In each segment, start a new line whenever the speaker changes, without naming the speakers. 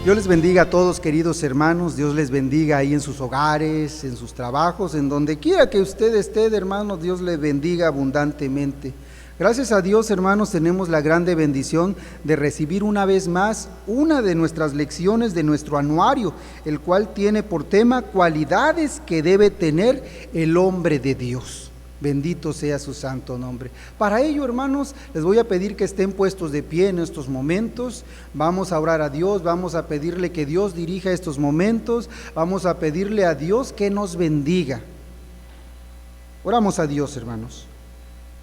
Dios les bendiga a todos, queridos hermanos. Dios les bendiga ahí en sus hogares, en sus trabajos, en donde quiera que usted esté, hermanos. Dios le bendiga abundantemente. Gracias a Dios, hermanos, tenemos la grande bendición de recibir una vez más una de nuestras lecciones de nuestro anuario, el cual tiene por tema cualidades que debe tener el hombre de Dios. Bendito sea su santo nombre. Para ello, hermanos, les voy a pedir que estén puestos de pie en estos momentos. Vamos a orar a Dios, vamos a pedirle que Dios dirija estos momentos, vamos a pedirle a Dios que nos bendiga. Oramos a Dios, hermanos.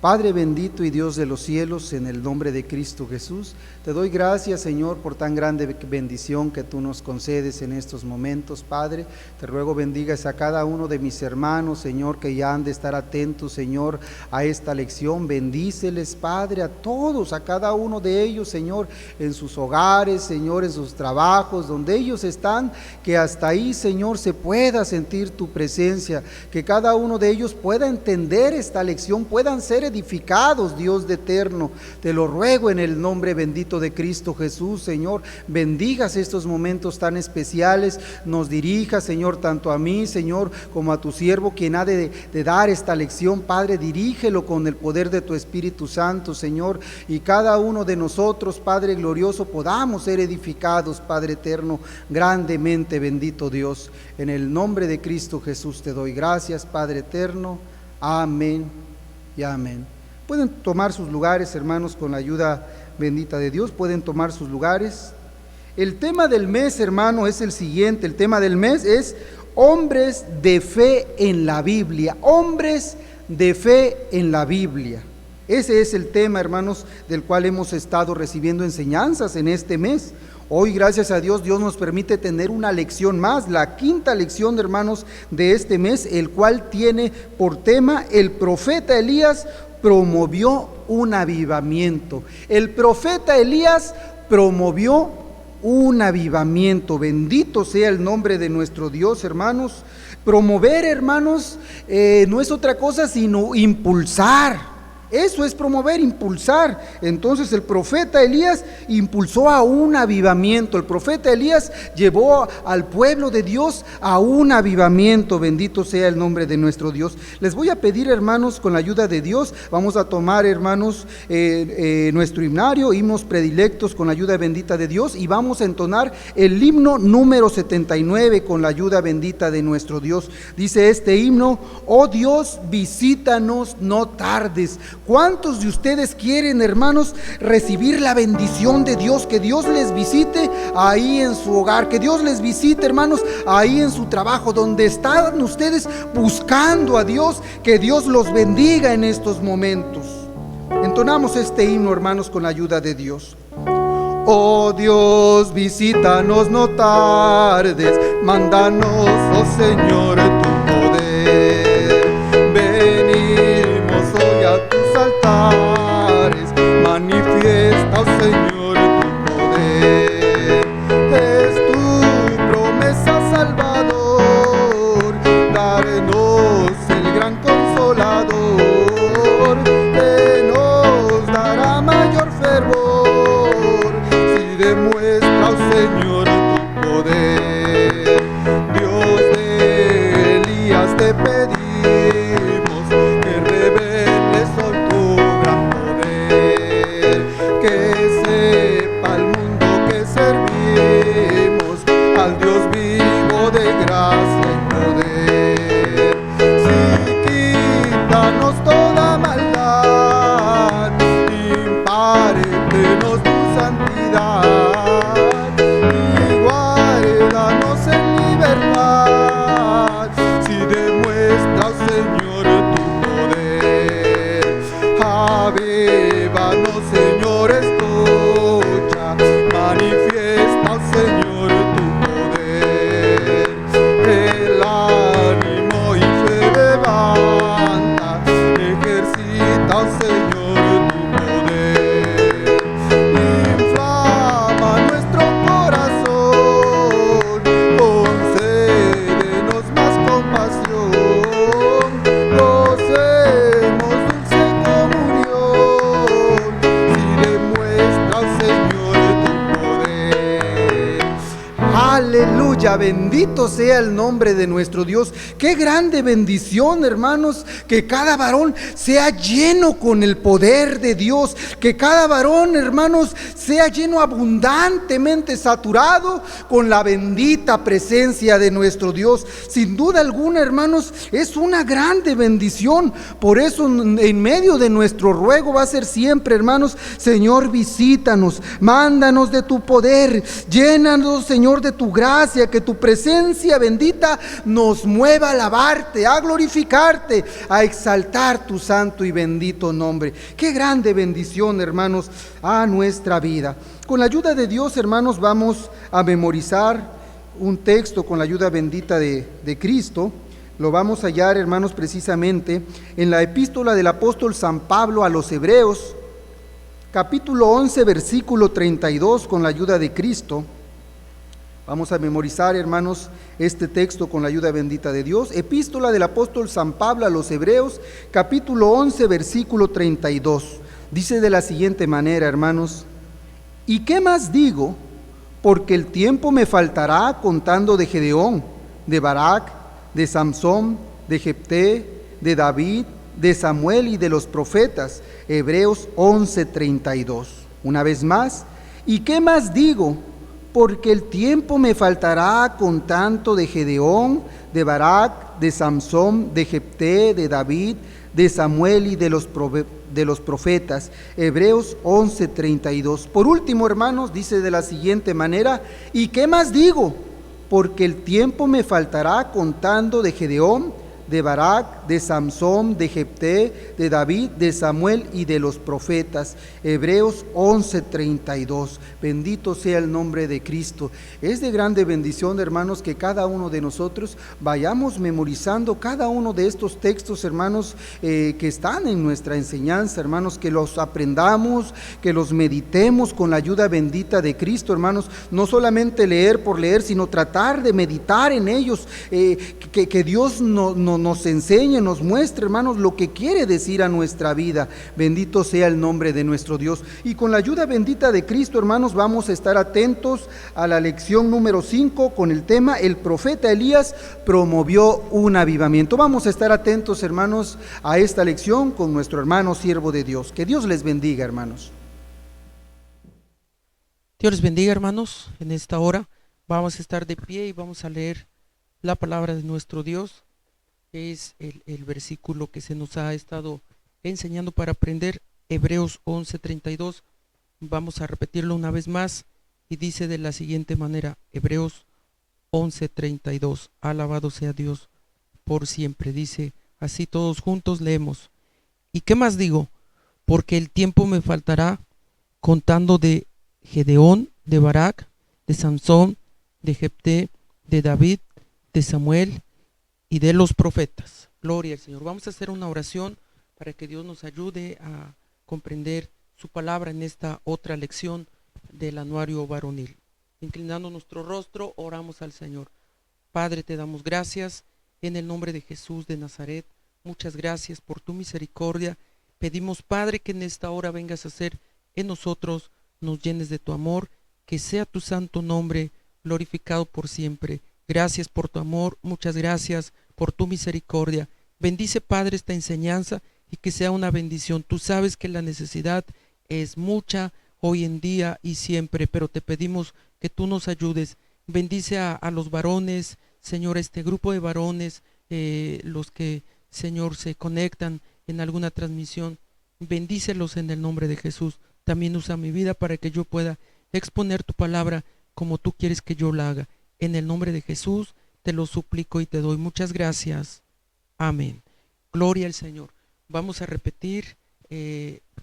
Padre bendito y Dios de los cielos, en el nombre de Cristo Jesús, te doy gracias, Señor, por tan grande bendición que tú nos concedes en estos momentos, Padre. Te ruego bendigas a cada uno de mis hermanos, Señor, que ya han de estar atentos, Señor, a esta lección. Bendíceles, Padre, a todos, a cada uno de ellos, Señor, en sus hogares, Señor, en sus trabajos, donde ellos están, que hasta ahí, Señor, se pueda sentir tu presencia, que cada uno de ellos pueda entender esta lección, puedan ser edificados, Dios de eterno. Te lo ruego en el nombre bendito de Cristo Jesús, Señor. Bendigas estos momentos tan especiales, nos dirijas, Señor, tanto a mí, Señor, como a tu siervo, quien ha de dar esta lección. Padre, dirígelo con el poder de tu Espíritu Santo, Señor, y cada uno de nosotros, Padre glorioso, podamos ser edificados, Padre eterno, grandemente, bendito Dios. En el nombre de Cristo Jesús te doy gracias, Padre eterno. Amén y amén. Pueden tomar sus lugares, hermanos, con la ayuda bendita de Dios. Pueden tomar sus lugares. El tema del mes, hermano, es el siguiente. El tema del mes es hombres de fe en la Biblia. Hombres de fe en la Biblia. Ese es el tema, hermanos, del cual hemos estado recibiendo enseñanzas en este mes. Hoy, gracias a Dios, Dios nos permite tener una lección más, la quinta lección, hermanos, de este mes, el cual tiene por tema: el profeta Elías promovió un avivamiento. El profeta Elías promovió un avivamiento. Bendito sea el nombre de nuestro Dios, hermanos. Promover, hermanos, no es otra cosa sino impulsar. Eso es promover, impulsar. Entonces el profeta Elías impulsó a un avivamiento. El profeta Elías llevó al pueblo de Dios a un avivamiento. Bendito sea el nombre de nuestro Dios. Les voy a pedir, hermanos, con la ayuda de Dios, vamos a tomar, hermanos, nuestro himnario, himnos predilectos, con la ayuda bendita de Dios, y vamos a entonar el himno número 79 con la ayuda bendita de nuestro Dios. Dice este himno: oh Dios, visítanos, no tardes. ¿Cuántos de ustedes quieren, hermanos, recibir la bendición de Dios? Que Dios les visite ahí en su hogar, que Dios les visite, hermanos, ahí en su trabajo, donde están ustedes buscando a Dios, que Dios los bendiga en estos momentos. Entonamos este himno, hermanos, con la ayuda de Dios. Oh Dios, visítanos, no tardes, mándanos, oh Señor, tu poder. Venimos hoy a tus altares, manifiesta, oh Señor, tu poder. Es tu promesa, Salvador, darnos el gran Consolador, que nos dará mayor fervor si demuestra, oh Señor, tu poder. Dios de Elías, te pedimos que reveles hoy tu gran Aleluya, bendito sea el nombre de nuestro Dios. Qué grande bendición, hermanos, que cada varón sea lleno con el poder de Dios, que cada varón, hermanos, sea lleno abundantemente saturado con la bendita presencia de nuestro Dios. Sin duda alguna, hermanos, es una grande bendición. Por eso en medio de nuestro ruego va a ser siempre, hermanos: Señor, visítanos, mándanos de tu poder, llénanos, Señor, de tu gracia, que tu presencia bendita nos mueva a alabarte, a glorificarte, a exaltar tu santo y bendito nombre. Qué grande bendición, hermanos, a nuestra vida. Con la ayuda de Dios, hermanos, vamos a memorizar un texto con la ayuda bendita de Cristo. Lo vamos a hallar, hermanos, precisamente en la epístola del apóstol San Pablo a los Hebreos, capítulo 11, versículo 32, con la ayuda de Cristo. Vamos a memorizar, hermanos, este texto con la ayuda bendita de Dios. Epístola del apóstol San Pablo a los Hebreos, capítulo 11, versículo 32. Dice de la siguiente manera, hermanos: ¿y qué más digo? Porque el tiempo me faltará contando de Gedeón, de Barak, de Samsón, de Jefté, de David, de Samuel y de los profetas. Hebreos 11:32. Una vez más: ¿y qué más digo? Porque el tiempo me faltará contando de Gedeón, de Barak, de Samsón, de Jefté, de David, de Samuel y de los profetas. Hebreos 11:32. Por último, hermanos, dice de la siguiente manera: ¿y qué más digo? Porque el tiempo me faltará contando de Gedeón, de Barak, de Samsón, de Jefté, de David, de Samuel y de los profetas. Hebreos 11:32. Bendito sea el nombre de Cristo. Es de grande bendición, hermanos, que cada uno de nosotros vayamos memorizando cada uno de estos textos, hermanos, que están en nuestra enseñanza, hermanos, que los aprendamos, que los meditemos con la ayuda bendita de Cristo, hermanos. No solamente leer por leer, sino tratar de meditar en ellos, que Dios nos enseñe, nos muestre, hermanos, lo que quiere decir a nuestra vida. Bendito sea el nombre de nuestro Dios. Y con la ayuda bendita de Cristo, hermanos, vamos a estar atentos a la lección número 5 con el tema: el profeta Elías promovió un avivamiento. Vamos a estar atentos, hermanos, a esta lección con nuestro hermano siervo de Dios. Que Dios les bendiga, hermanos.
Dios les bendiga, hermanos. En esta hora vamos a estar de pie y vamos a leer la palabra de nuestro Dios. Es el versículo que se nos ha estado enseñando para aprender, Hebreos 11:32. Vamos a repetirlo una vez más y dice de la siguiente manera: Hebreos 11:32. Alabado sea Dios por siempre. Dice así, todos juntos leemos: ¿y qué más digo? Porque el tiempo me faltará contando de Gedeón, de Barak, de Samsón, de Jefté, de David, de Samuel y de los profetas. Gloria al Señor. Vamos a hacer una oración para que Dios nos ayude a comprender su palabra en esta otra lección del anuario varonil. Inclinando nuestro rostro, oramos al Señor. Padre, te damos gracias en el nombre de Jesús de Nazaret. Muchas gracias por tu misericordia. Pedimos, Padre, que en esta hora vengas a hacer en nosotros, nos llenes de tu amor, que sea tu santo nombre glorificado por siempre. Gracias por tu amor, muchas gracias por tu misericordia. Bendice, Padre, esta enseñanza y que sea una bendición. Tú sabes que la necesidad es mucha hoy en día y siempre, pero te pedimos que tú nos ayudes. Bendice a los varones, Señor, este grupo de varones, los que, Señor, se conectan en alguna transmisión. Bendícelos en el nombre de Jesús. También usa mi vida para que yo pueda exponer tu palabra como tú quieres que yo la haga. En el nombre de Jesús te lo suplico y te doy muchas gracias. Amén. Gloria al Señor. Vamos a repetir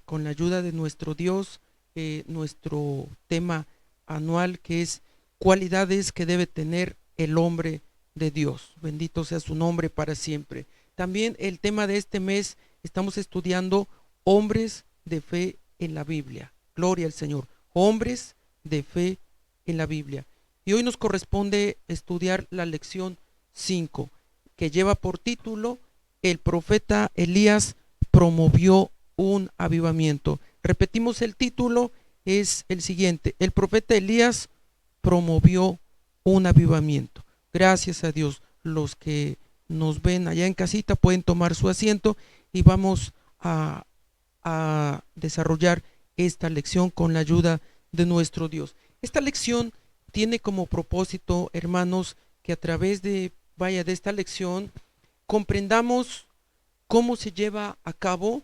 con la ayuda de nuestro Dios nuestro tema anual, que es cualidades que debe tener el hombre de Dios. Bendito sea su nombre para siempre. También el tema de este mes estamos estudiando hombres de fe en la Biblia. Gloria al Señor. Hombres de fe en la Biblia. Y hoy nos corresponde estudiar la lección 5, que lleva por título: el profeta Elías promovió un avivamiento. Repetimos el título, es el siguiente: el profeta Elías promovió un avivamiento. Gracias a Dios. Los que nos ven allá en casita pueden tomar su asiento y vamos a desarrollar esta lección con la ayuda de nuestro Dios. Esta lección tiene como propósito, hermanos, que a través de esta lección comprendamos cómo se lleva a cabo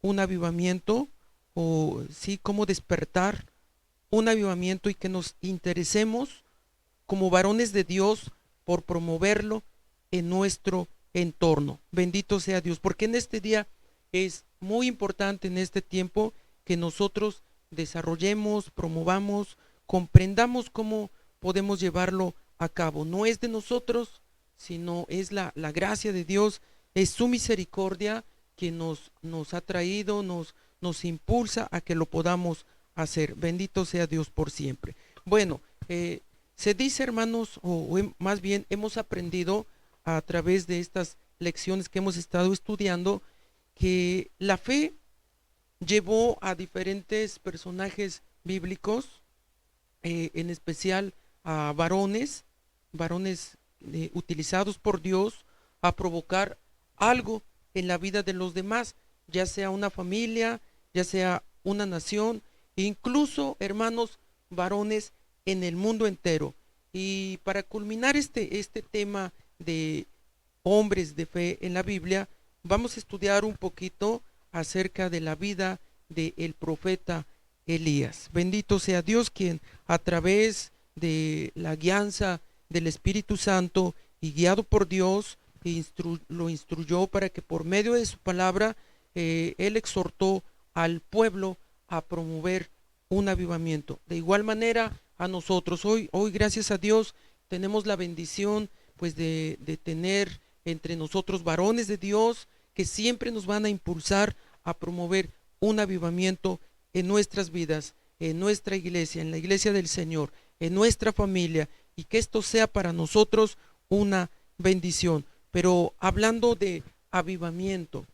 un avivamiento, o sí, cómo despertar un avivamiento, y que nos interesemos como varones de Dios por promoverlo en nuestro entorno. Bendito sea Dios, porque en este día es muy importante, en este tiempo, que nosotros desarrollemos, promovamos, comprendamos cómo podemos llevarlo a cabo. No es de nosotros, sino es la gracia de Dios, es su misericordia que nos ha traído, nos impulsa a que lo podamos hacer. Bendito sea Dios por siempre. Bueno, se dice, hermanos, o más bien hemos aprendido a través de estas lecciones que hemos estado estudiando, que la fe llevó a diferentes personajes bíblicos, en especial a varones utilizados por Dios a provocar algo en la vida de los demás, ya sea una familia, ya sea una nación, incluso, hermanos, varones en el mundo entero. Y para culminar este tema de hombres de fe en la Biblia, vamos a estudiar un poquito acerca de la vida del profeta Elías. Bendito sea Dios, quien a través de la guianza del Espíritu Santo y guiado por Dios lo instruyó para que por medio de su palabra él exhortó al pueblo a promover un avivamiento. De igual manera a nosotros hoy gracias a Dios tenemos la bendición pues de tener entre nosotros varones de Dios que siempre nos van a impulsar a promover un avivamiento en nuestras vidas, en nuestra iglesia, en la iglesia del Señor, en nuestra familia, y que esto sea para nosotros una bendición. Pero hablando de avivamiento,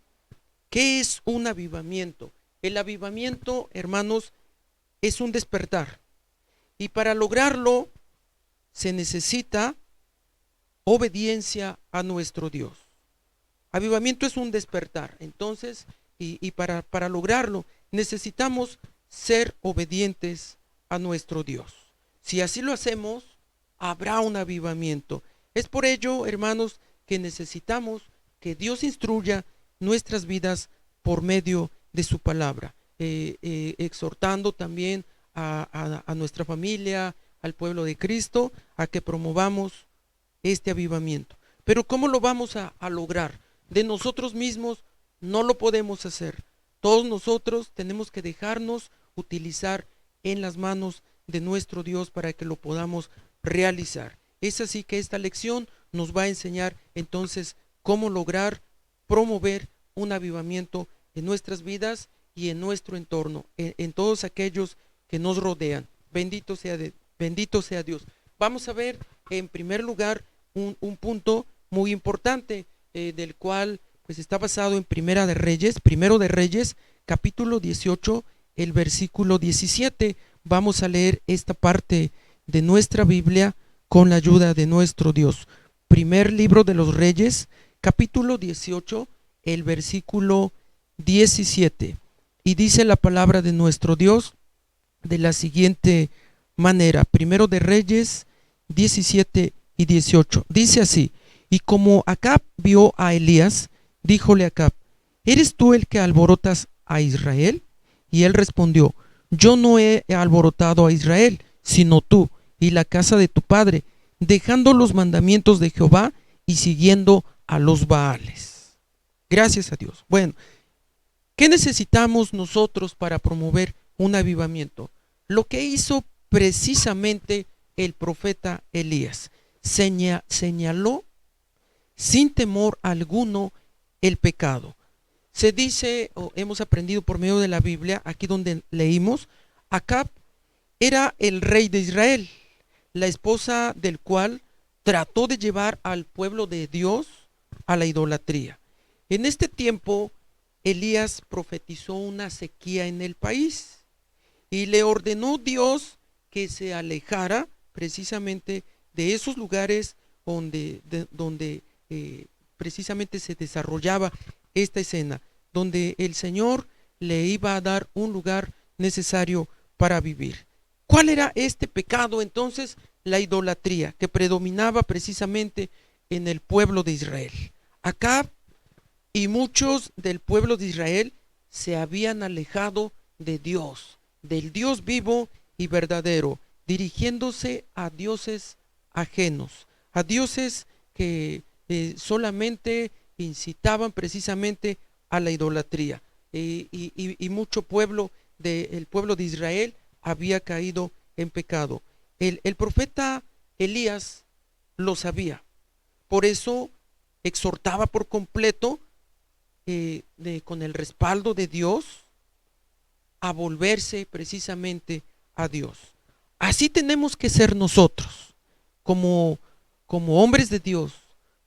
¿qué es un avivamiento? El avivamiento, hermanos, es un despertar, y para lograrlo se necesita obediencia a nuestro Dios. Avivamiento es un despertar, entonces, y para lograrlo necesitamos ser obedientes a nuestro Dios. Si así lo hacemos, habrá un avivamiento. Es por ello, hermanos, que necesitamos que Dios instruya nuestras vidas por medio de su palabra, exhortando también a nuestra familia, al pueblo de Cristo, a que promovamos este avivamiento. Pero ¿cómo lo vamos a lograr? De nosotros mismos no lo podemos hacer. Todos nosotros tenemos que dejarnos utilizar en las manos de nuestro Dios para que lo podamos realizar. Es así que esta lección nos va a enseñar entonces cómo lograr promover un avivamiento en nuestras vidas y en nuestro entorno, en todos aquellos que nos rodean. Bendito sea Dios. Vamos a ver en primer lugar un punto muy importante, del cual pues está basado en Primero de Reyes, capítulo 18, el versículo 17. Vamos a leer esta parte de nuestra Biblia con la ayuda de nuestro Dios. Primer libro de los Reyes, capítulo 18, el versículo 17. Y dice la palabra de nuestro Dios de la siguiente manera. Primero de Reyes 17 y 18. Dice así: y como Acab vio a Elías, díjole Acab: ¿eres tú el que alborotas a Israel? Y él respondió: yo no he alborotado a Israel, sino tú y la casa de tu padre, dejando los mandamientos de Jehová y siguiendo a los Baales. Gracias a Dios. Bueno, ¿qué necesitamos nosotros para promover un avivamiento? Lo que hizo precisamente el profeta Elías. Señaló sin temor alguno el pecado. Se dice, o hemos aprendido por medio de la Biblia, aquí donde leímos, Acab era el rey de Israel, la esposa del cual trató de llevar al pueblo de Dios a la idolatría. En este tiempo, Elías profetizó una sequía en el país y le ordenó Dios que se alejara precisamente de esos lugares donde precisamente se desarrollaba esta escena, donde el Señor le iba a dar un lugar necesario para vivir. ¿Cuál era este pecado entonces? La idolatría que predominaba precisamente en el pueblo de Israel. Acab y muchos del pueblo de Israel se habían alejado de Dios, del Dios vivo y verdadero, dirigiéndose a dioses ajenos, a dioses que solamente incitaban precisamente a la idolatría. Y mucho pueblo del pueblo de Israel había caído en pecado. El profeta Elías lo sabía, por eso exhortaba por completo, con el respaldo de Dios, a volverse precisamente a Dios. Así tenemos que ser nosotros, como hombres de Dios,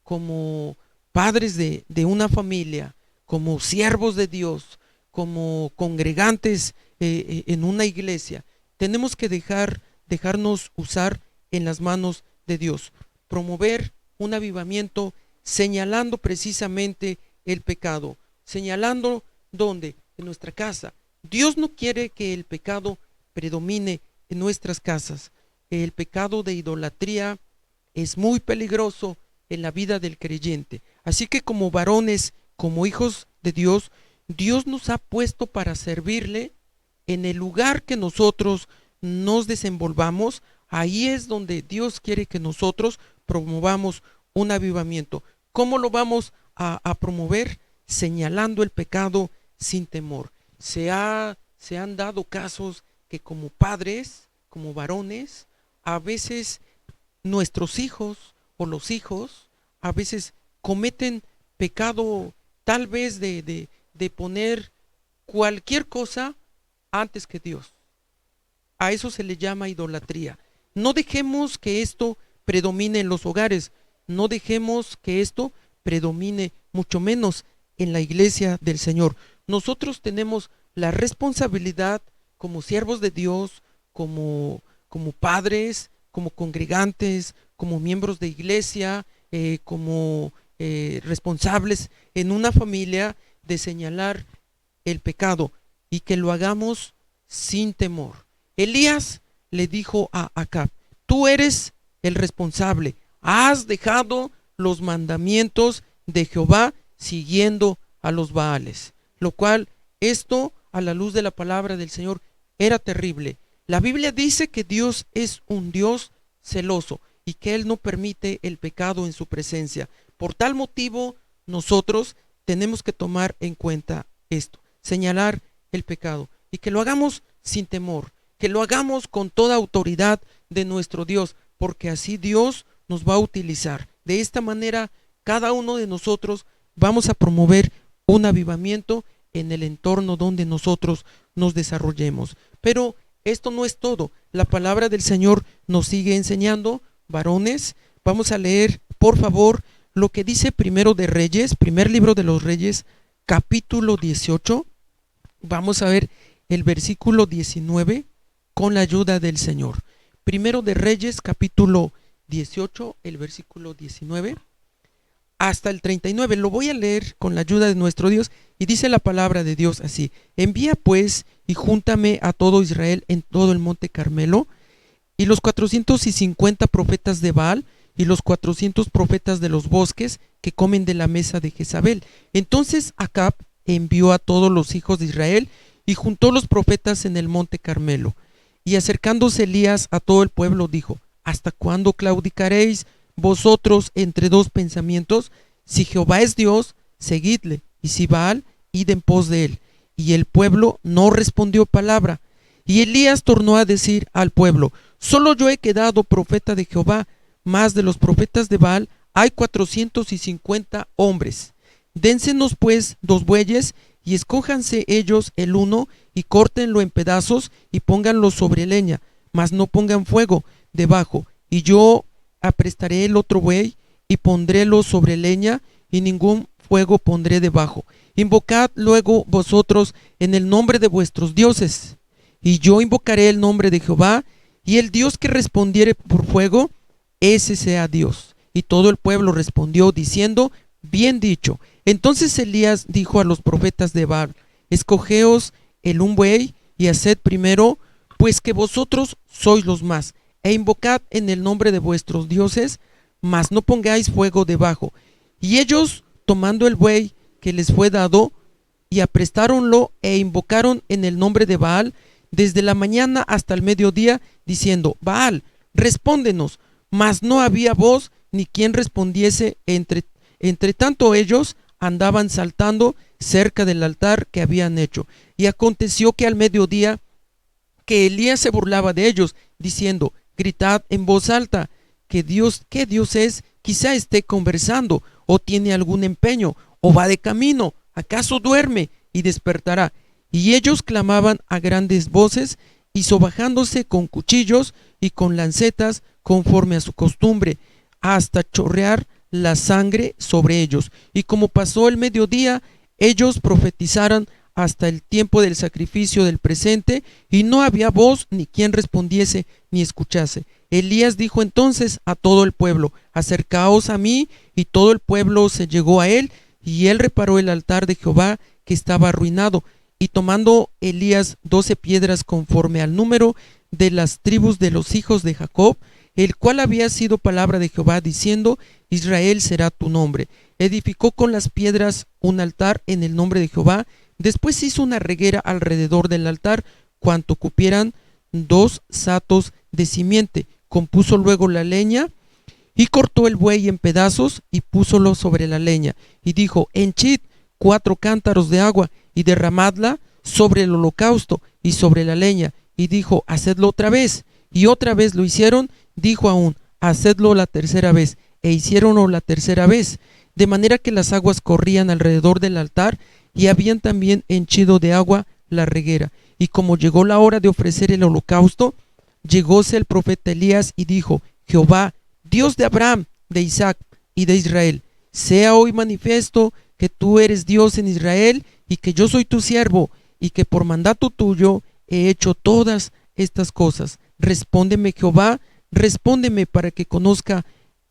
como padres de una familia, como siervos de Dios, como congregantes en una iglesia. Tenemos que dejarnos usar en las manos de Dios, promover un avivamiento señalando precisamente el pecado, señalando dónde, en nuestra casa. Dios no quiere que el pecado predomine en nuestras casas. El pecado de idolatría es muy peligroso en la vida del creyente. Así que como varones, como hijos de Dios, Dios nos ha puesto para servirle en el lugar que nosotros nos desenvolvamos. Ahí es donde Dios quiere que nosotros promovamos un avivamiento. ¿Cómo lo vamos a promover? Señalando el pecado sin temor. Se han dado casos que como padres, como varones, a veces nuestros hijos o los hijos a veces cometen pecado, tal vez de poner cualquier cosa antes que Dios. A eso se le llama idolatría. No dejemos que esto predomine en los hogares, no dejemos que esto predomine mucho menos en la iglesia del Señor. Nosotros tenemos la responsabilidad como siervos de Dios, como padres, como congregantes, como miembros de iglesia, como responsables en una familia, de señalar el pecado y que lo hagamos sin temor. Elías le dijo a Acab: tú eres el responsable, has dejado los mandamientos de Jehová siguiendo a los Baales, lo cual esto, a la luz de la palabra del Señor, era terrible. La Biblia dice que Dios es un Dios celoso y que Él no permite el pecado en su presencia. Por tal motivo, nosotros tenemos que tomar en cuenta esto, señalar el pecado, y que lo hagamos sin temor, que lo hagamos con toda autoridad de nuestro Dios, porque así Dios nos va a utilizar. De esta manera, cada uno de nosotros vamos a promover un avivamiento en el entorno donde nosotros nos desarrollemos. Pero esto no es todo. La palabra del Señor nos sigue enseñando, varones. Vamos a leer, por favor, lo que dice Primero de Reyes, primer libro de los Reyes, capítulo 18. Vamos a ver el versículo 19 con la ayuda del Señor. Primero de Reyes, capítulo 18, el versículo 19 hasta el 39. Lo voy a leer con la ayuda de nuestro Dios, y dice la palabra de Dios así: envía pues y júntame a todo Israel en todo el monte Carmelo, y los 450 profetas de Baal, y los 400 profetas de los bosques que comen de la mesa de Jezabel. Entonces Acab envió a todos los hijos de Israel y juntó los profetas en el monte Carmelo. Y acercándose Elías a todo el pueblo dijo: ¿hasta cuándo claudicaréis vosotros entre dos pensamientos? Si Jehová es Dios, seguidle, y si Baal, id en pos de él. Y el pueblo no respondió palabra. Y Elías tornó a decir al pueblo: solo yo he quedado profeta de Jehová, mas de los profetas de Baal hay 450 hombres. Dénsenos pues 2 bueyes, y escójanse ellos el uno, y córtenlo en pedazos, y pónganlo sobre leña, mas no pongan fuego debajo. Y yo aprestaré el otro buey, y pondrélo sobre leña, y ningún fuego pondré debajo. Invocad luego vosotros en el nombre de vuestros dioses, y yo invocaré el nombre de Jehová, y el Dios que respondiere por fuego, ese sea Dios. Y todo el pueblo respondió diciendo, bien dicho. Entonces Elías dijo a los profetas de Baal, escogeos el un buey y haced primero, pues que vosotros sois los más, e invocad en el nombre de vuestros dioses, mas no pongáis fuego debajo. Y ellos, tomando el buey que les fue dado, y aprestáronlo e invocaron en el nombre de Baal desde la mañana hasta el mediodía, diciendo, Baal, respóndenos. Mas no había voz ni quien respondiese. Entre tanto ellos andaban saltando cerca del altar que habían hecho. Y aconteció que al mediodía que Elías se burlaba de ellos, diciendo, gritad en voz alta, ¿qué Dios es? Quizá esté conversando, o tiene algún empeño, o va de camino, ¿acaso duerme? Y despertará. Y ellos clamaban a grandes voces, y sobajándose con cuchillos y con lancetas, conforme a su costumbre, hasta chorrear la sangre sobre ellos. Y como pasó el mediodía, ellos profetizaron hasta el tiempo del sacrificio del presente, y no había voz ni quien respondiese ni escuchase. Elías dijo entonces a todo el pueblo, acercaos a mí, y todo el pueblo se llegó a él, y él reparó el altar de Jehová que estaba arruinado. Y tomando Elías 12 piedras conforme al número de las tribus de los hijos de Jacob, el cual había sido palabra de Jehová diciendo, Israel será tu nombre, edificó con las piedras un altar en el nombre de Jehová. Después hizo una reguera alrededor del altar, cuanto cupieran 2 satos de simiente. Compuso luego la leña y cortó el buey en pedazos y púsolo sobre la leña. Y dijo, henchid 4 cántaros de agua y derramadla sobre el holocausto y sobre la leña. Y dijo, hacedlo otra vez. Y otra vez lo hicieron. Dijo aún, hacedlo la tercera vez. E hicieronlo la tercera vez. De manera que las aguas corrían alrededor del altar, y habían también henchido de agua la reguera. Y como llegó la hora de ofrecer el holocausto, llegóse el profeta Elías y dijo, Jehová, Dios de Abraham, de Isaac y de Israel, sea hoy manifiesto que tú eres Dios en Israel, y que yo soy tu siervo, y que por mandato tuyo he hecho todas estas cosas. Respóndeme, Jehová, respóndeme, para que conozca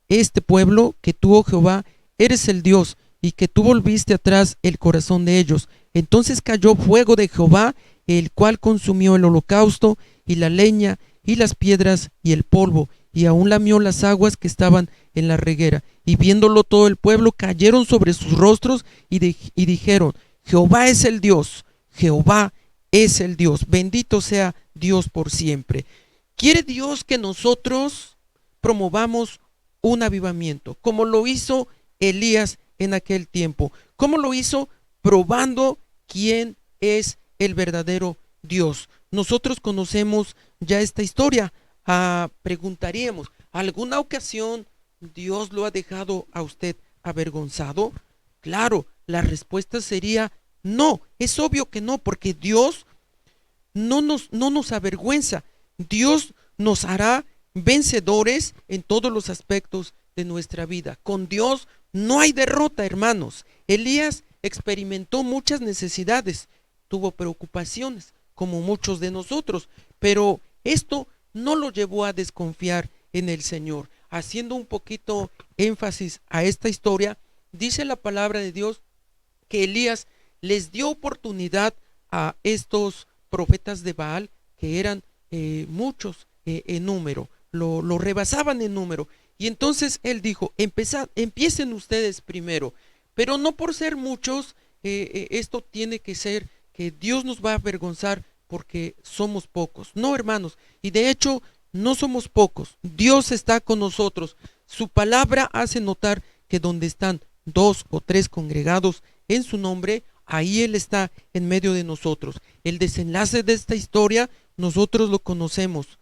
este pueblo que tú, oh Jehová, eres el Dios, y que tú volviste atrás el corazón de ellos. Entonces cayó fuego de Jehová, el cual consumió el holocausto y la leña y las piedras y el polvo, y aún lamió las aguas que estaban en la reguera. Y viéndolo todo el pueblo, cayeron sobre sus rostros y dijeron, Jehová es el Dios, Jehová es el Dios, bendito sea Dios por siempre. Quiere Dios que nosotros promovamos un avivamiento, como lo hizo Elías en aquel tiempo. ¿Cómo lo hizo? Probando quién es el verdadero Dios. Nosotros conocemos ya esta historia. Preguntaríamos, ¿alguna ocasión Dios lo ha dejado a usted avergonzado? Claro, la respuesta sería no. Es obvio que no, porque Dios no nos avergüenza. Dios nos hará vencedores en todos los aspectos de nuestra vida. Con Dios no hay derrota, hermanos. Elías experimentó muchas necesidades, tuvo preocupaciones, como muchos de nosotros, pero esto no lo llevó a desconfiar en el Señor. Haciendo un poquito énfasis a esta historia, dice la palabra de Dios que Elías les dio oportunidad a estos profetas de Baal, que eran muchos en número, lo rebasaban en número. Y entonces él dijo, empiecen ustedes primero, pero no por ser muchos, esto tiene que ser que Dios nos va a avergonzar porque somos pocos. No, hermanos, y de hecho no somos pocos, Dios está con nosotros. Su palabra hace notar que donde están 2 o 3 congregados en su nombre, ahí Él está en medio de nosotros. El desenlace de esta historia nosotros lo conocemos.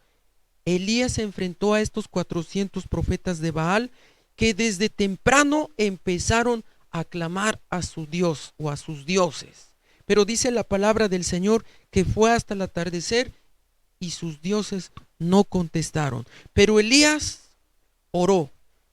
Elías se enfrentó a estos 400 profetas de Baal, que desde temprano empezaron a clamar a su Dios o a sus dioses. Pero dice la palabra del Señor que fue hasta el atardecer y sus dioses no contestaron. Pero Elías oró,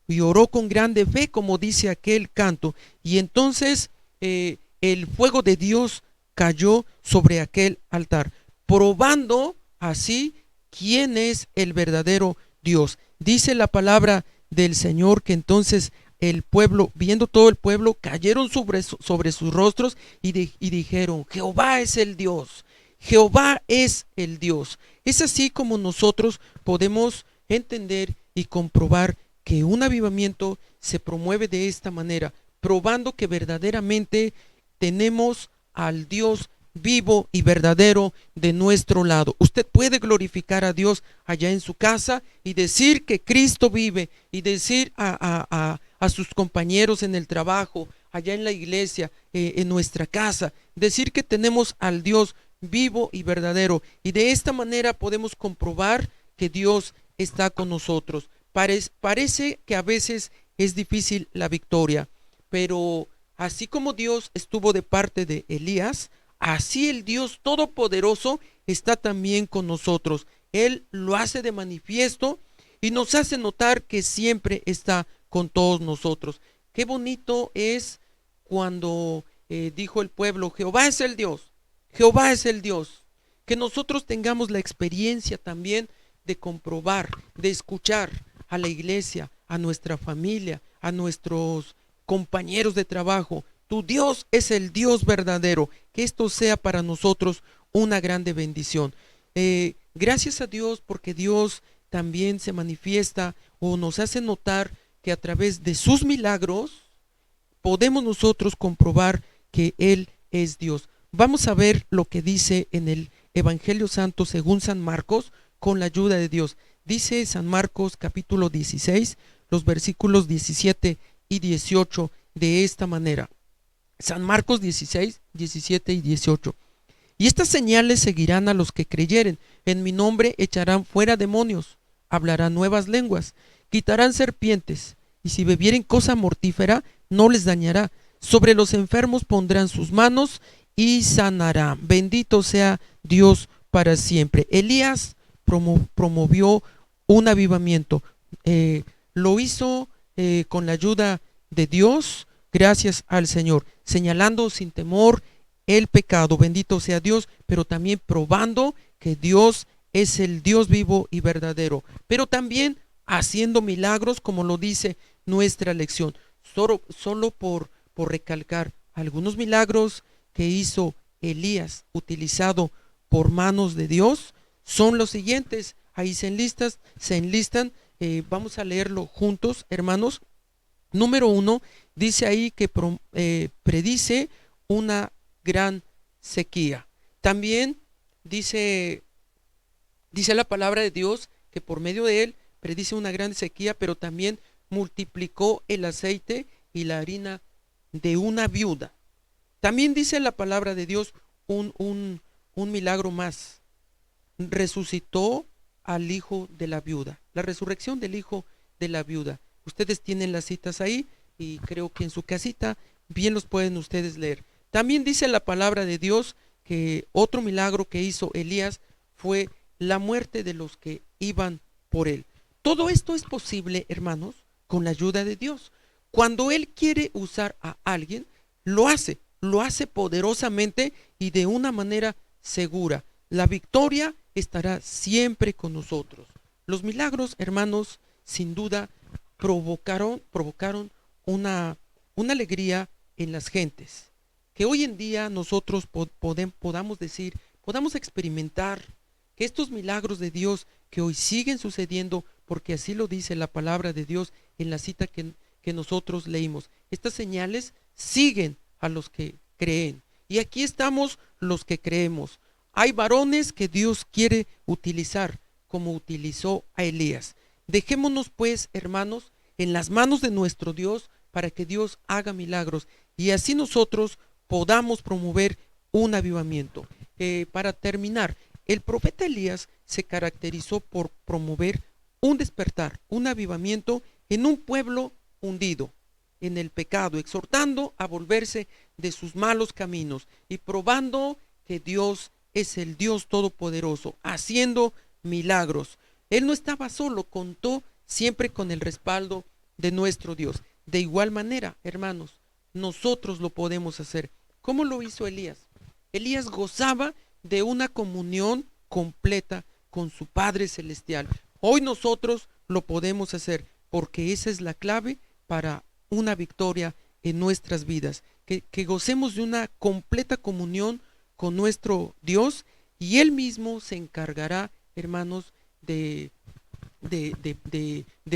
y oró con grande fe, como dice aquel canto, y entonces el fuego de Dios cayó sobre aquel altar, probando así quién es el verdadero Dios. Dice la palabra del Señor que entonces el pueblo, viendo todo el pueblo, cayeron sobre sus rostros y dijeron: Jehová es el Dios, Jehová es el Dios. Es así como nosotros podemos entender y comprobar que un avivamiento se promueve de esta manera, probando que verdaderamente tenemos al Dios vivo y verdadero de nuestro lado. Usted puede glorificar a Dios allá en su casa y decir que Cristo vive, y decir a sus compañeros en el trabajo, allá en la iglesia, en nuestra casa, decir que tenemos al Dios vivo y verdadero, y de esta manera podemos comprobar que Dios está con nosotros. Parece que a veces es difícil la victoria, pero así como Dios estuvo de parte de Elías, así el Dios Todopoderoso está también con nosotros. Él lo hace de manifiesto y nos hace notar que siempre está con todos nosotros. Qué bonito es cuando dijo el pueblo: Jehová es el Dios, Jehová es el Dios. Que nosotros tengamos la experiencia también de comprobar, de escuchar a la iglesia, a nuestra familia, a nuestros compañeros de trabajo: tu Dios es el Dios verdadero. Que esto sea para nosotros una grande bendición. Gracias a Dios, porque Dios también se manifiesta o nos hace notar que a través de sus milagros podemos nosotros comprobar que Él es Dios. Vamos a ver lo que dice en el Evangelio Santo según San Marcos, con la ayuda de Dios. Dice San Marcos capítulo 16, los versículos 17 y 18 de esta manera. San Marcos 16, 17 y 18. Y estas señales seguirán a los que creyeren: en mi nombre echarán fuera demonios, hablarán nuevas lenguas, quitarán serpientes, y si bebieren cosa mortífera no les dañará. Sobre los enfermos pondrán sus manos y sanarán. Bendito sea Dios para siempre. Elías promovió un avivamiento. Lo hizo con la ayuda de Dios, gracias al Señor, señalando sin temor el pecado, bendito sea Dios, pero también probando que Dios es el Dios vivo y verdadero, pero también haciendo milagros, como lo dice nuestra lección. Solo por recalcar algunos milagros que hizo Elías, utilizado por manos de Dios, son los siguientes. Ahí se enlistan, vamos a leerlo juntos, hermanos. Número 1, dice ahí que predice una gran sequía. También dice la palabra de Dios que por medio de él predice una gran sequía, pero también multiplicó el aceite y la harina de una viuda. También dice la palabra de Dios un milagro más: resucitó al hijo de la viuda, la resurrección del hijo de la viuda. Ustedes tienen las citas ahí y creo que en su casita bien los pueden ustedes leer. También dice la palabra de Dios que otro milagro que hizo Elías fue la muerte de los que iban por él. Todo esto es posible, hermanos, con la ayuda de Dios. Cuando Él quiere usar a alguien, lo hace poderosamente y de una manera segura. La victoria estará siempre con nosotros. Los milagros, hermanos, sin duda provocaron una alegría en las gentes, que hoy en día nosotros podamos experimentar que estos milagros de Dios que hoy siguen sucediendo, porque así lo dice la palabra de Dios en la cita que nosotros leímos. Estas señales siguen a los que creen. Y aquí estamos los que creemos. Hay varones que Dios quiere utilizar, como utilizó a Elías. Dejémonos pues, hermanos, en las manos de nuestro Dios, para que Dios haga milagros y así nosotros podamos promover un avivamiento. Para terminar, el profeta Elías se caracterizó por promover un despertar, un avivamiento en un pueblo hundido en el pecado, exhortando a volverse de sus malos caminos y probando que Dios es el Dios Todopoderoso, haciendo milagros. Él no estaba solo, contó siempre con el respaldo de nuestro Dios. De igual manera, hermanos, nosotros lo podemos hacer. ¿Cómo lo hizo Elías? Elías gozaba de una comunión completa con su Padre Celestial. Hoy nosotros lo podemos hacer, porque esa es la clave para una victoria en nuestras vidas, que gocemos de una completa comunión con nuestro Dios, y Él mismo se encargará, hermanos, de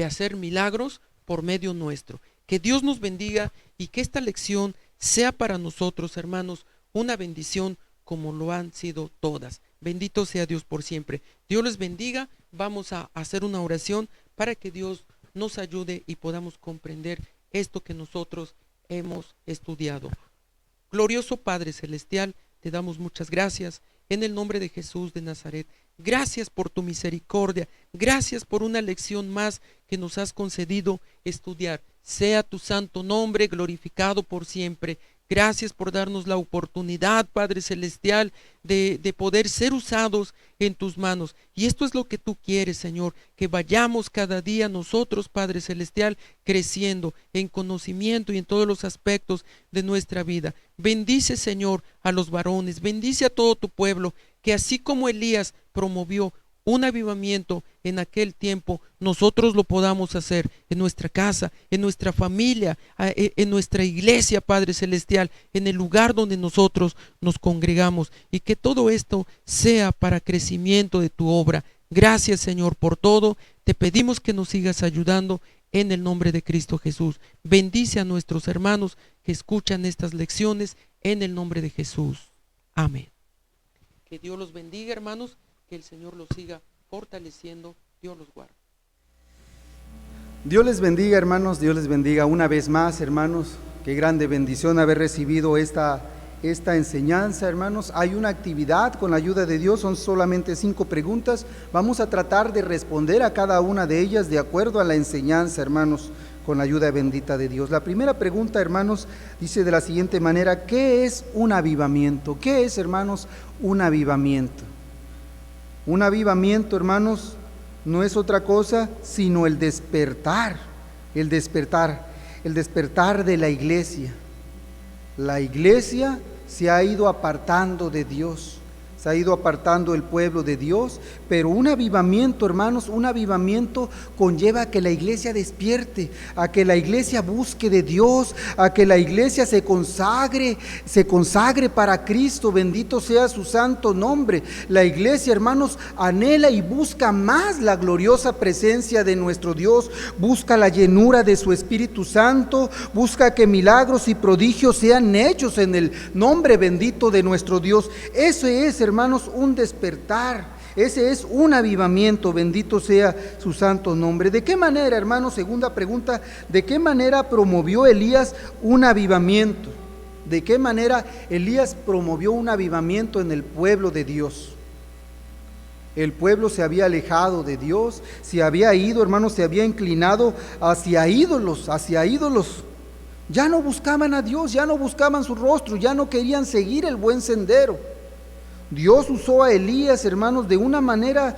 hacer milagros por medio nuestro. Que Dios nos bendiga y que esta lección sea para nosotros, hermanos, una bendición como lo han sido todas. Bendito sea Dios por siempre. Dios les bendiga. Vamos a hacer una oración para que Dios nos ayude y podamos comprender esto que nosotros hemos estudiado. Glorioso Padre Celestial, te damos muchas gracias en el nombre de Jesús de Nazaret. Gracias por tu misericordia, gracias por una lección más que nos has concedido estudiar. Sea tu santo nombre glorificado por siempre. Gracias por darnos la oportunidad, Padre Celestial, de poder ser usados en tus manos. Y esto es lo que tú quieres, Señor, que vayamos cada día nosotros, Padre Celestial, creciendo en conocimiento y en todos los aspectos de nuestra vida. Bendice, Señor, a los varones, bendice a todo tu pueblo, que así como Elías promovió un avivamiento en aquel tiempo, nosotros lo podamos hacer en nuestra casa, en nuestra familia, en nuestra iglesia, Padre Celestial, en el lugar donde nosotros nos congregamos, y que todo esto sea para crecimiento de tu obra. Gracias, Señor, por todo. Te pedimos que nos sigas ayudando en el nombre de Cristo Jesús. Bendice a nuestros hermanos que escuchan estas lecciones en el nombre de Jesús. Amén. Que Dios los bendiga, hermanos. Que el Señor los siga fortaleciendo. Dios los guarde.
Dios les bendiga, hermanos. Dios les bendiga una vez más, hermanos. Qué grande bendición haber recibido esta enseñanza, hermanos. Hay una actividad con la ayuda de Dios, son solamente 5 preguntas. Vamos a tratar de responder a cada una de ellas de acuerdo a la enseñanza, hermanos, con la ayuda bendita de Dios. La primera pregunta, hermanos, dice de la siguiente manera: ¿qué es un avivamiento? ¿Qué es, hermanos, un avivamiento? Un avivamiento, hermanos, no es otra cosa sino el despertar de la iglesia. La iglesia se ha ido apartando de Dios, se ha ido apartando el pueblo de Dios, pero un avivamiento, hermanos, un avivamiento conlleva a que la iglesia despierte, a que la iglesia busque de Dios, a que la iglesia se consagre para Cristo. Bendito sea su santo nombre. La iglesia, hermanos, anhela y busca más la gloriosa presencia de nuestro Dios, busca la llenura de su Espíritu Santo, busca que milagros y prodigios sean hechos en el nombre bendito de nuestro Dios. Eso es, hermanos, un despertar. Ese es un avivamiento, bendito sea su santo nombre. ¿De qué manera, hermanos? Segunda pregunta: ¿de qué manera promovió Elías un avivamiento? ¿De qué manera Elías promovió un avivamiento en el pueblo de Dios? El pueblo se había alejado de Dios, se había ido, hermanos, se había inclinado hacia ídolos. Ya no buscaban a Dios, ya no buscaban su rostro, ya no querían seguir el buen sendero. Dios usó a Elías, hermanos, de una manera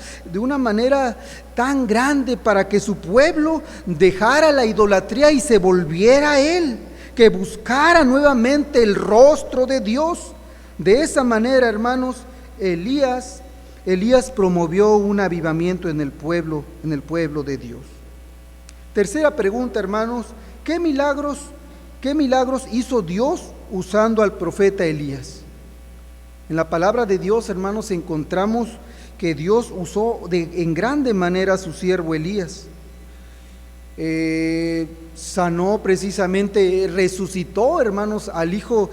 tan grande para que su pueblo dejara la idolatría y se volviera a Él, que buscara nuevamente el rostro de Dios. De esa manera, hermanos, Elías promovió un avivamiento en el pueblo de Dios. Tercera pregunta, hermanos: ¿qué milagros hizo Dios usando al profeta Elías? En la palabra de Dios, hermanos, encontramos que Dios usó en grande manera a su siervo Elías. Sanó precisamente, resucitó, hermanos, al hijo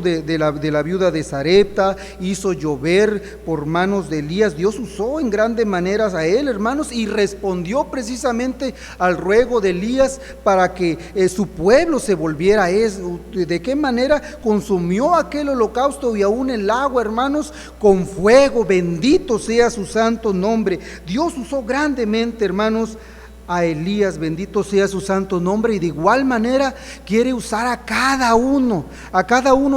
de la viuda de Sarepta, hizo llover por manos de Elías. Dios usó en grande manera a él, hermanos, y respondió precisamente al ruego de Elías para que su pueblo se volviera a él. ¿De qué manera? Consumió aquel holocausto y aún el agua, hermanos, con fuego. Bendito sea su santo nombre. Dios usó grandemente, hermanos, a Elías, bendito sea su santo nombre, y de igual manera quiere usar a cada uno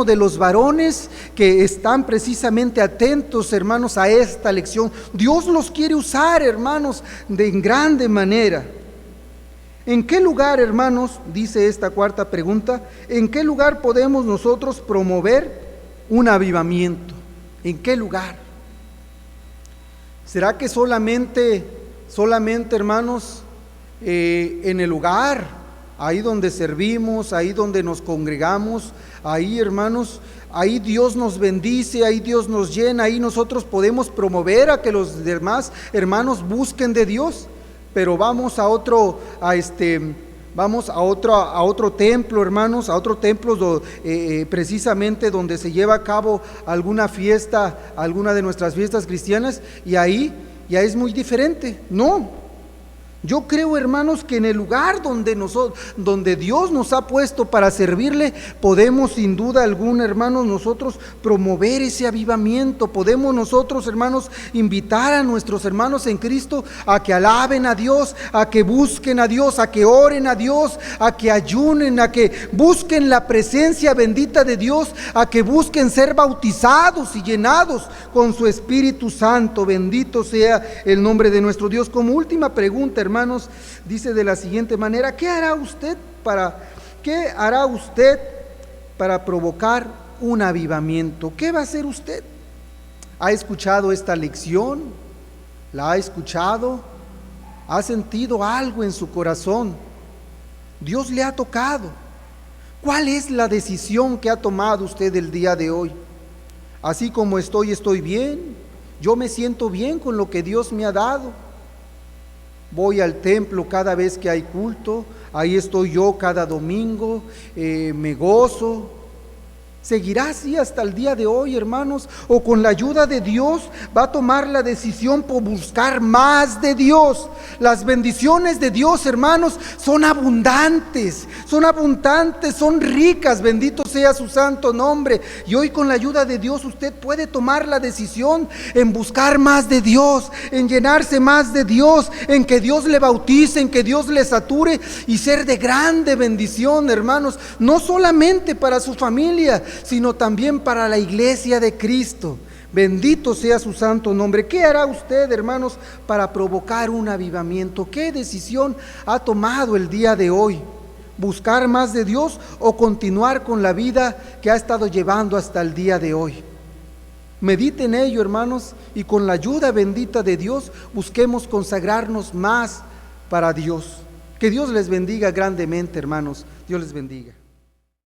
de los varones que están precisamente atentos, hermanos, a esta lección. Dios los quiere usar, hermanos, en grande manera. ¿En qué lugar, hermanos, dice esta cuarta pregunta, en qué lugar podemos nosotros promover un avivamiento? ¿En qué lugar? ¿Será que solamente, hermanos, en el lugar, ahí donde servimos, ahí donde nos congregamos, ahí, hermanos, ahí Dios nos bendice, ahí Dios nos llena, ahí nosotros podemos promover a que los demás hermanos busquen de Dios. Pero vamos a otro templo, hermanos, a otro templo precisamente donde se lleva a cabo alguna fiesta, alguna de nuestras fiestas cristianas, y ahí ya es muy diferente. No, yo creo, hermanos, que en el lugar donde Dios nos ha puesto para servirle, podemos sin duda alguna, hermanos, nosotros promover ese avivamiento. Podemos nosotros, hermanos, invitar a nuestros hermanos en Cristo a que alaben a Dios, a que busquen a Dios, a que oren a Dios, a que ayunen, a que busquen la presencia bendita de Dios, a que busquen ser bautizados y llenados con su Espíritu Santo. Bendito sea el nombre de nuestro Dios. Como última pregunta, hermanos, dice de la siguiente manera: ¿qué hará usted para provocar un avivamiento? ¿Qué va a hacer usted? ¿Ha escuchado esta lección? ¿La ha escuchado? ¿Ha sentido algo en su corazón? ¿Dios le ha tocado? ¿Cuál es la decisión que ha tomado usted el día de hoy? Así como estoy bien. Yo me siento bien con lo que Dios me ha dado. Voy al templo cada vez que hay culto, ahí estoy yo cada domingo, me gozo. ¿Seguirá así hasta el día de hoy, hermanos? ¿O con la ayuda de Dios va a tomar la decisión por buscar más de Dios? Las bendiciones de Dios, hermanos, son abundantes, son ricas, bendito sea su santo nombre. Y hoy con la ayuda de Dios usted puede tomar la decisión en buscar más de Dios, en llenarse más de Dios, en que Dios le bautice, en que Dios le sature y ser de grande bendición, hermanos, no solamente para su familia, sino también para la iglesia de Cristo. Bendito sea su santo nombre. ¿Qué hará usted, hermanos, para provocar un avivamiento? ¿Qué decisión ha tomado el día de hoy? ¿Buscar más de Dios o continuar con la vida que ha estado llevando hasta el día de hoy? Medite en ello, hermanos, y con la ayuda bendita de Dios busquemos consagrarnos más para Dios. Que Dios les bendiga grandemente, hermanos. Dios les bendiga.